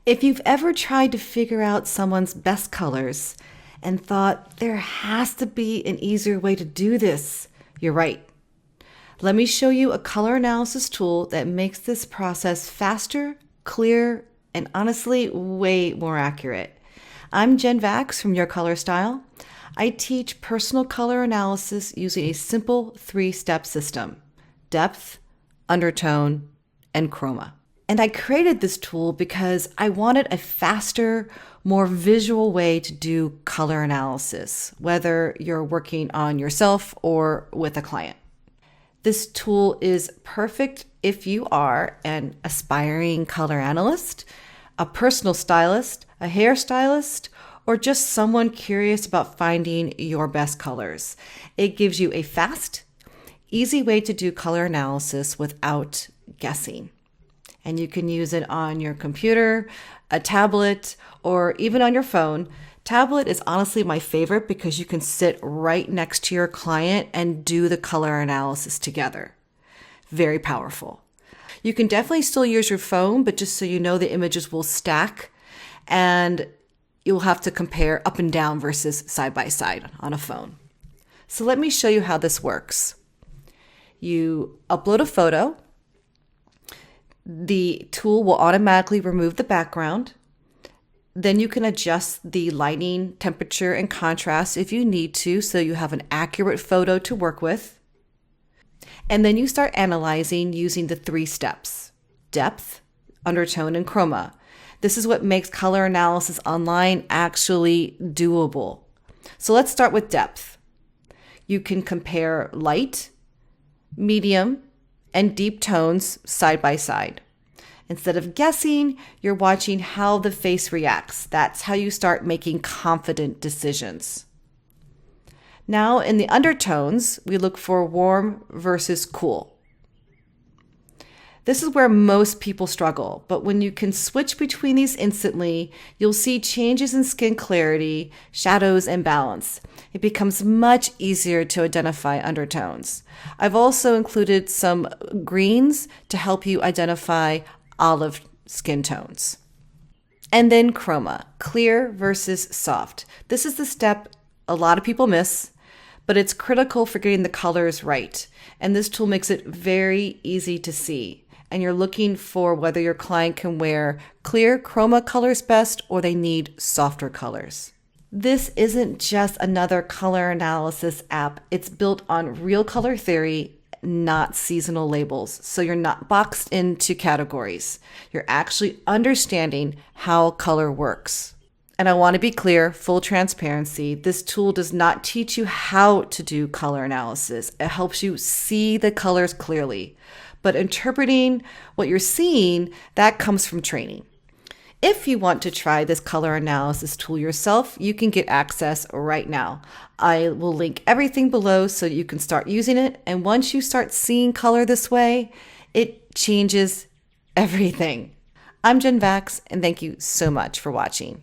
If you've ever tried to figure out someone's best colors and thought there has to be an easier way to do this, you're right. Let me show you a color analysis tool that makes this process faster, clearer, and honestly, way more accurate. I'm Jen Vax from Your Color Style. I teach personal color analysis using a simple 3-step system: depth, undertone, and chroma. And I created this tool because I wanted a faster, more visual way to do color analysis, whether you're working on yourself or with a client. This tool is perfect if you are an aspiring color analyst, a personal stylist, a hairstylist, or just someone curious about finding your best colors. It gives you a fast, easy way to do color analysis without guessing. And you can use it on your computer, a tablet, or even on your phone. Tablet is honestly my favorite because you can sit right next to your client and do the color analysis together. Very powerful. You can definitely still use your phone, but just so you know, the images will stack and you'll have to compare up and down versus side by side on a phone. So let me show you how this works. You upload a photo. The tool will automatically remove the background. Then you can adjust the lighting, temperature, and contrast if you need to, so you have an accurate photo to work with. And then you start analyzing using the 3 steps: depth, undertone, and chroma. This is what makes color analysis online actually doable. So let's start with depth. You can compare light, medium, and deep tones side by side. Instead of guessing, you're watching how the face reacts. That's how you start making confident decisions. Now, in the undertones, we look for warm versus cool. This is where most people struggle, but when you can switch between these instantly, you'll see changes in skin clarity, shadows, and balance. It becomes much easier to identify undertones. I've also included some greens to help you identify olive skin tones. And then chroma, clear versus soft. This is the step a lot of people miss, but it's critical for getting the colors right. And this tool makes it very easy to see. And you're looking for whether your client can wear clear chroma colors best or they need softer colors. This isn't just another color analysis app. It's built on real color theory, not seasonal labels. So you're not boxed into categories. You're actually understanding how color works. And I want to be clear, full transparency, this tool does not teach you how to do color analysis. It helps you see the colors clearly. But interpreting what you're seeing, that comes from training. If you want to try this color analysis tool yourself, you can get access right now. I will link everything below so you can start using it. And once you start seeing color this way, it changes everything. I'm Jen Vax, and thank you so much for watching.